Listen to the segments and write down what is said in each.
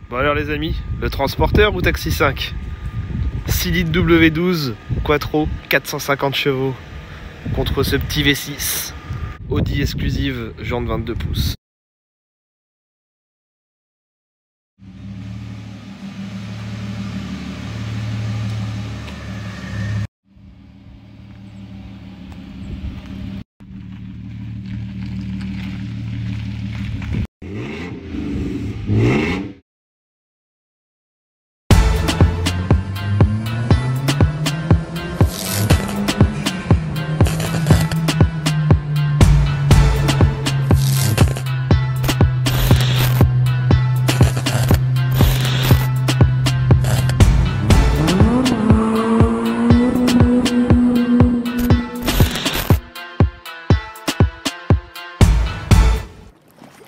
Bon alors les amis, le transporteur ou taxi 5? 6 litres W12, Quattro, 450 chevaux, contre ce petit V6, Audi exclusive, jante 22 pouces.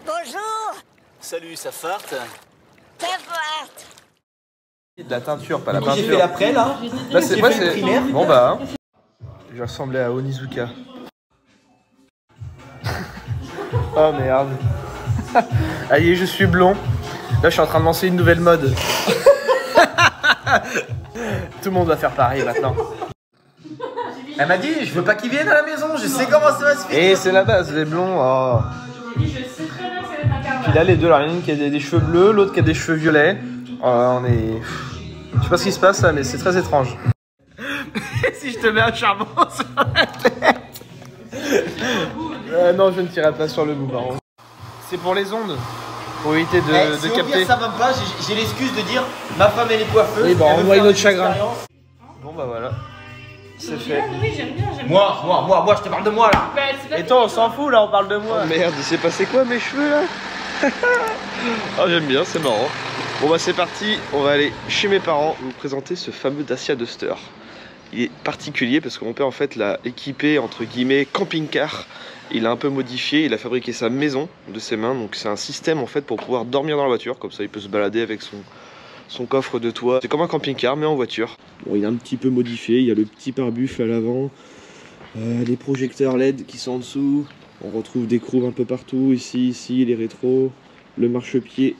Bonjour. Salut, ça farte. Ça farte. De la teinture, pas la peinture. J'ai fait l'après là. Là c'est J'ai fait le primaire. Bon bah, hein. Je ressemblais à Onizuka. Oh merde. Allez, je suis blond. Là je suis en train de lancer une nouvelle mode. Tout le monde va faire pareil maintenant. Elle m'a dit, je veux pas qu'il vienne à la maison, je sais comment ça va se faire. Et c'est la base, les blonds. Oh. Je sais très bien que ça va être un carnaval. Puis là les deux, là, une qui a des cheveux bleus, l'autre qui a des cheveux violets. On est... Je sais pas ce qui se passe là, mais c'est très étrange. Si je te mets un charbon sur la tête. Non, je ne tirerai pas sur le bout par contre. C'est pour les ondes. Pour éviter de Si capter. au pire, ça va pas, j'ai l'excuse de dire ma femme elle est coiffeuse. Oui, bah, elle veut envoie faire notre une chagrin. expérience. Bon bah voilà. C'est Oui, fait. j'aime bien. Moi, je te parle de moi là. Bah, c'est pas Et toi, on s'en fout là, on parle de moi. Oh, merde, il s'est passé quoi mes cheveux là? Oh, j'aime bien, c'est marrant. Bon bah c'est parti, on va aller chez mes parents vous présenter ce fameux Dacia Duster. Il est particulier parce que mon père en fait l'a équipé entre guillemets camping-car. Il a un peu modifié, il a fabriqué sa maison de ses mains, donc c'est un système en fait pour pouvoir dormir dans la voiture, comme ça il peut se balader avec son coffre de toit. C'est comme un camping-car mais en voiture. Bon, il est un petit peu modifié, il y a le petit pare-buffle à l'avant, les projecteurs LED qui sont en dessous, on retrouve des chrooms un peu partout, ici, les rétros, le marchepied,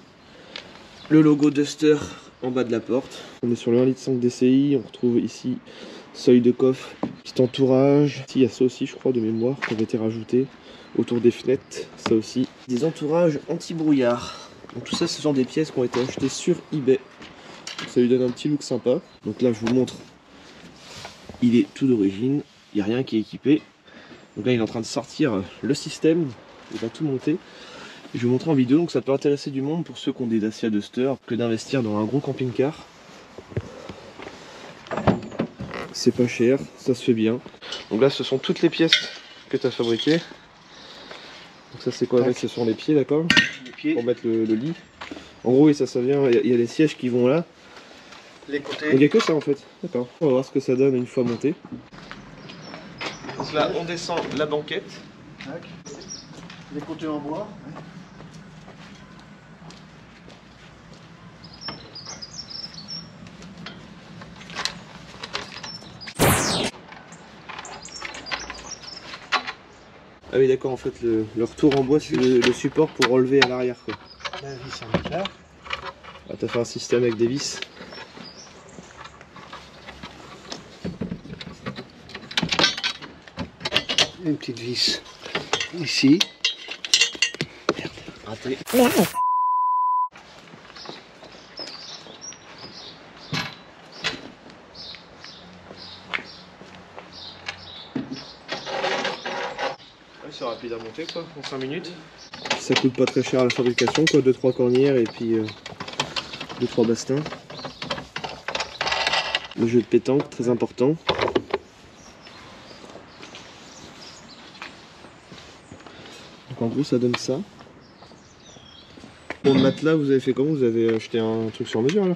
le logo Duster en bas de la porte. On est sur le 1,5 litre DCI, on retrouve ici seuil de coffre, petit entourage. Ici il y a ça aussi je crois de mémoire qui avait été rajouté autour des fenêtres, ça aussi. Des entourages anti-brouillard. Donc tout ça ce sont des pièces qui ont été achetées sur eBay. Donc, ça lui donne un petit look sympa. Donc là je vous montre, il est tout d'origine, il n'y a rien qui est équipé. Donc là il est en train de sortir le système, il va tout monter. Je vais vous montrer en vidéo, donc ça peut intéresser du monde pour ceux qui ont des Dacia Duster que d'investir dans un gros camping-car. C'est pas cher, ça se fait bien. Donc là ce sont toutes les pièces que tu as fabriquées. Donc ça c'est quoi avec? Ce sont les pieds, d'accord? Les pieds, Pour mettre le lit. En gros oui ça vient, il y a les sièges qui vont là. les côtés. Il n'y a que ça en fait, d'accord. On va voir ce que ça donne une fois monté. Donc là on descend la banquette. Tac. Les côtés en bois. Ah oui d'accord, en fait le retour en bois c'est le support pour relever à l'arrière quoi. La vis en là. Ah, t'as fait un système avec des vis. Une petite vis ici. Merde, raté. C'est rapide à monter quoi, en 5 minutes. Ça coûte pas très cher à la fabrication quoi, 2-3 cornières et puis 2-3 bastins. Le jeu de pétanque, très important. Donc en gros ça donne ça. Pour le matelas vous avez fait comment? Vous avez acheté un truc sur mesure là?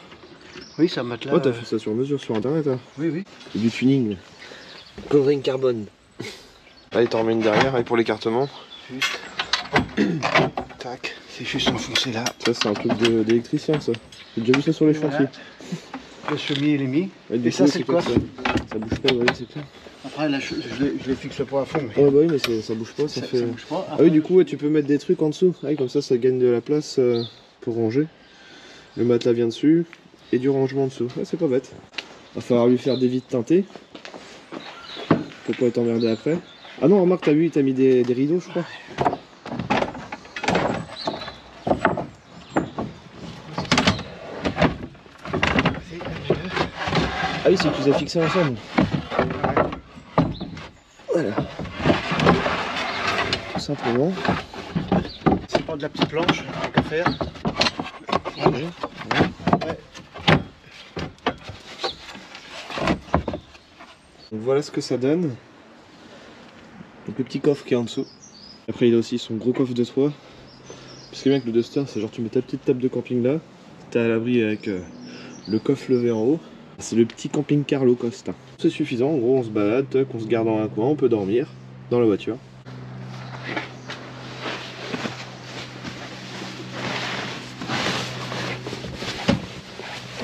Oui, c'est un matelas. Oh t'as fait ça sur mesure sur internet hein? Oui, oui. C'est du tuning. Covering carbone. Là il t'en remet une derrière et pour l'écartement. Juste. Tac. C'est juste enfoncé là. Ça c'est un truc d'électricien ça. J'ai déjà vu ça sur les chantiers. Le chemin il est mis. Ouais, du Et ça coup, c'est quoi? Ça bouge pas, ouais, c'est clair. Après là je les fixe pas à fond. Mais Ah bah oui mais ça bouge pas, ça fait... ça bouge pas. Ah oui du coup ouais, tu peux mettre des trucs en dessous, ouais, comme ça gagne de la place pour ranger. Le matelas vient dessus et du rangement en dessous. Ouais, c'est pas bête. Va falloir lui faire des vitres teintées pour pas être emmerdé après. Ah non, remarque, t'as vu, t'as mis des rideaux, je crois. Ah oui, c'est que tu les as fixés ensemble. Voilà. Tout simplement. C'est pas de la petite planche à faire. Ouais. Donc voilà ce que ça donne. Donc le petit coffre qui est en dessous. Après il a aussi son gros coffre de toit. Parce que bien que le Duster, c'est genre tu mets ta petite table de camping là, t'es à l'abri avec le coffre levé en haut. C'est le petit camping-car low cost. C'est suffisant, en gros on se balade, on se garde dans un coin, on peut dormir dans la voiture.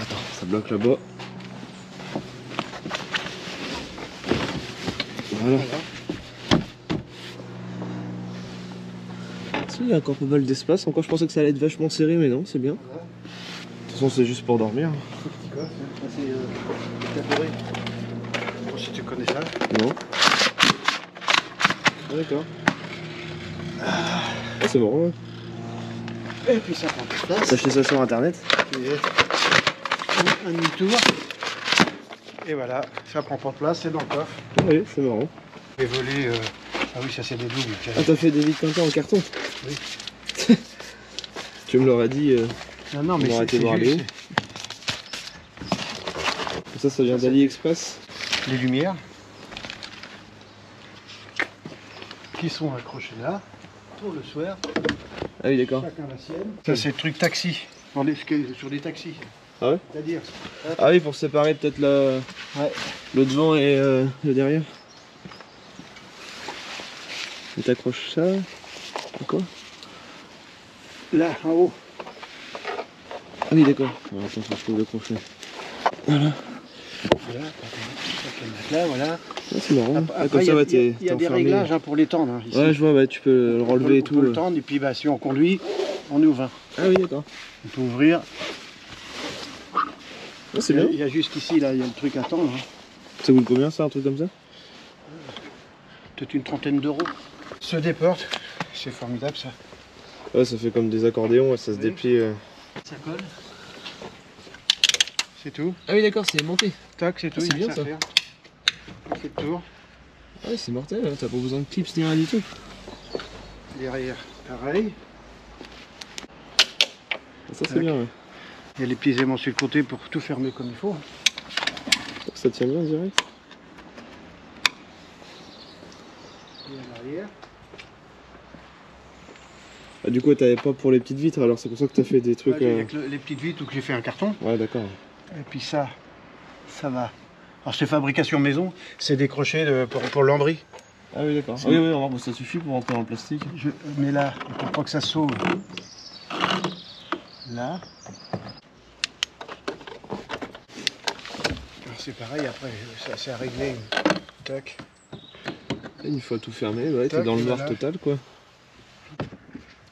Attends, ça bloque là-bas. Voilà. Il y a encore pas mal d'espace. Encore, je pensais que ça allait être vachement serré, mais non, c'est bien. De toute façon, c'est juste pour dormir. Petit coffre, assez élaboré. Bon, si tu connais ça. Non. Ah, d'accord. Ah, c'est bon, ouais. Et puis ça prend de place. T'as acheté ça sur internet? Un demi-tour. Et voilà, ça prend pas de place, c'est dans le coffre. Oui, c'est marrant. Les volets, ah oui, ça c'est des doubles. Ah, t'as fait des vitres teintées en carton? Oui. Tu me l'aurais dit. Non, mais on aurait été voir les hauts. Ça vient d'AliExpress. Les lumières qui sont accrochées là pour le soir. Ah oui, d'accord. Chacun la sienne. Ça c'est le truc taxi, sur des taxis. Ah ouais? C'est-à-dire. Ah oui, pour séparer peut-être le devant et le derrière. Et t'accroches ça. Quoi? Là, en haut. Ah oui, d'accord. Alors, attends, faut que je trouve le crochet. Voilà. Voilà, là, voilà. Ah, c'est marrant. Après, comme ça, il y a des réglages hein, pour les tendre. Hein, ici. Ouais, je vois, bah, tu peux le relever et tout. On peut le tendre, et puis bah, si on conduit, on ouvre. Ah oui, d'accord. On peut ouvrir. Ah, c'est bien. Il y a juste ici, là, il y a le truc à tendre. Hein. Ça coûte combien, ça, un truc comme ça? Peut-être une trentaine d'euros. Se déporte, c'est formidable ça. Ouais, ça fait comme des accordéons, ça se déplie. Ça colle. C'est tout. Ah oui, d'accord, c'est monté. Tac, c'est tout. C'est bien ça. On fait le tour. Ouais, c'est mortel, hein. T'as pas besoin de clips ni rien du tout. Derrière, pareil. Ça, c'est bien, ouais. Il y a les petits aimants sur le côté pour tout fermer comme il faut. Ça tient bien direct. Et à l'arrière. Ah, du coup, t'avais pas pour les petites vitres, alors c'est pour ça que t'as fait des trucs. Avec les petites vitres où j'ai fait un carton. Ouais, d'accord. Et puis ça va. Alors c'est fabrication maison, c'est des crochets pour lambris. Ah oui, d'accord. Ah, oui, oui, ça suffit pour rentrer dans le plastique. Je mets là, pour pas que ça sauve. Là. C'est pareil, après, c'est à régler. Tac. Et une fois tout fermé, ouais, t'es dans le noir total, quoi.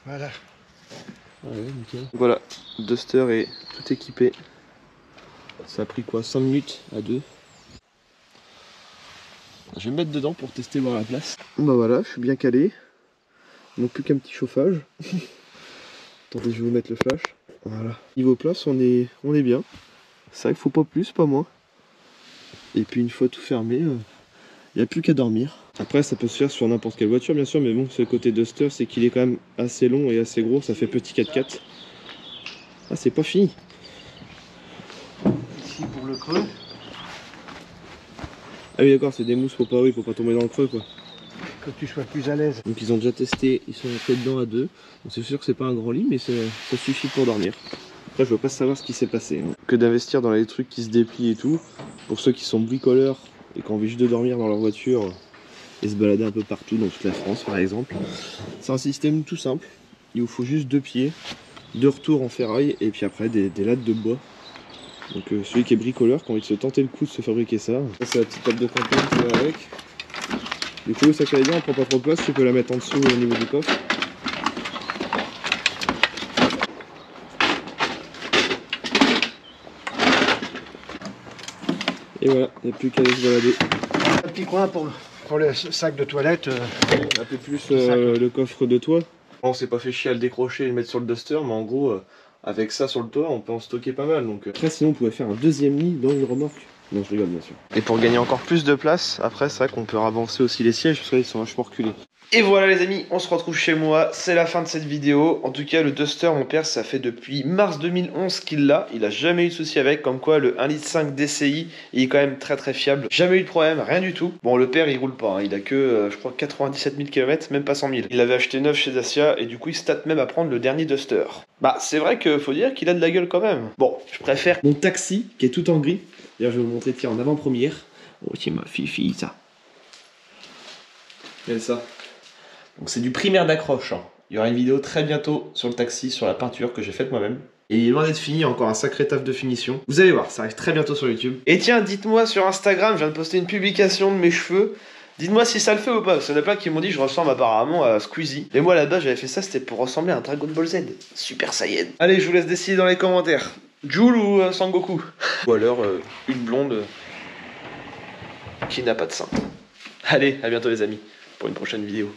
Voilà. Ouais, nickel. Voilà, Duster est tout équipé. Ça a pris quoi, 5 minutes à 2. Je vais me mettre dedans pour tester voir la place. Bah voilà, je suis bien calé. Il manque plus qu'un petit chauffage. Attendez, je vais vous mettre le flash. Voilà. Niveau place, on est bien. C'est vrai qu'il faut pas plus, pas moins. Et puis une fois tout fermé, il n'y a plus qu'à dormir. Après, ça peut se faire sur n'importe quelle voiture, bien sûr, mais bon, c'est le côté Duster, c'est qu'il est quand même assez long et assez gros. Ça fait petit 4x4. Ah, c'est pas fini. Ici pour le creux. Ah oui, d'accord, c'est des mousses pour pas tomber dans le creux, quoi. Que tu sois plus à l'aise. Donc ils ont déjà testé, ils sont rentrés dedans à 2. Donc c'est sûr que c'est pas un grand lit, mais ça suffit pour dormir. Après, je veux pas savoir ce qui s'est passé. Hein. Que d'investir dans les trucs qui se déplient et tout. Pour ceux qui sont bricoleurs et qui ont envie juste de dormir dans leur voiture et se balader un peu partout, dans toute la France par exemple. C'est un système tout simple. Il vous faut juste 2 pieds, 2 retours en ferraille et puis après des lattes de bois. Donc celui qui est bricoleur, qui a envie de se tenter le coup de se fabriquer ça. Ça c'est la petite table de camping qui va avec. Du coup ça calait bien, elle prend pas trop de place, tu peux la mettre en dessous au niveau du coffre. Et voilà, il n'y a plus qu'à aller se balader. Un petit coin pour le sac de toilette. Un peu plus le coffre de toit. On s'est pas fait chier à le décrocher et le mettre sur le duster, mais en gros, avec ça sur le toit, on peut en stocker pas mal. Donc, après, sinon, on pouvait faire un deuxième lit dans une remorque. Non, je rigole, bien sûr. Et pour gagner encore plus de place, après, c'est vrai qu'on peut avancer aussi les sièges, parce qu'ils sont vachement reculés. Et voilà les amis, on se retrouve chez moi, c'est la fin de cette vidéo. En tout cas, le Duster, mon père, ça fait depuis mars 2011 qu'il l'a. Il a jamais eu de souci avec, comme quoi le 1,5 litre DCI, il est quand même très très fiable. Jamais eu de problème, rien du tout. Bon, le père, il roule pas, hein. Il a que, je crois, 97 000 km, même pas 100 000. Il l'avait acheté neuf chez Dacia, et du coup, il se tâte même à prendre le dernier Duster. Bah, c'est vrai qu'il faut dire qu'il a de la gueule quand même. Bon, je préfère mon taxi, qui est tout en gris. D'ailleurs, je vais vous montrer, tiens, en avant-première. Oh, c'est ma fifi, ça. Regardez ça. Donc c'est du primaire d'accroche. Hein. Il y aura une vidéo très bientôt sur le taxi, sur la peinture que j'ai faite moi-même. Et il est loin d'être fini, encore un sacré taf de finition. Vous allez voir, ça arrive très bientôt sur YouTube. Et tiens, dites-moi sur Instagram, je viens de poster une publication de mes cheveux. Dites-moi si ça le fait ou pas, parce qu'il y en a plein qui m'ont dit que je ressemble apparemment à Squeezie. Et moi là-bas, j'avais fait ça, c'était pour ressembler à un Dragon Ball Z. Super Saiyan. Allez, je vous laisse décider dans les commentaires. Joule ou Sangoku. Ou alors une blonde qui n'a pas de sein. Allez, à bientôt les amis, pour une prochaine vidéo.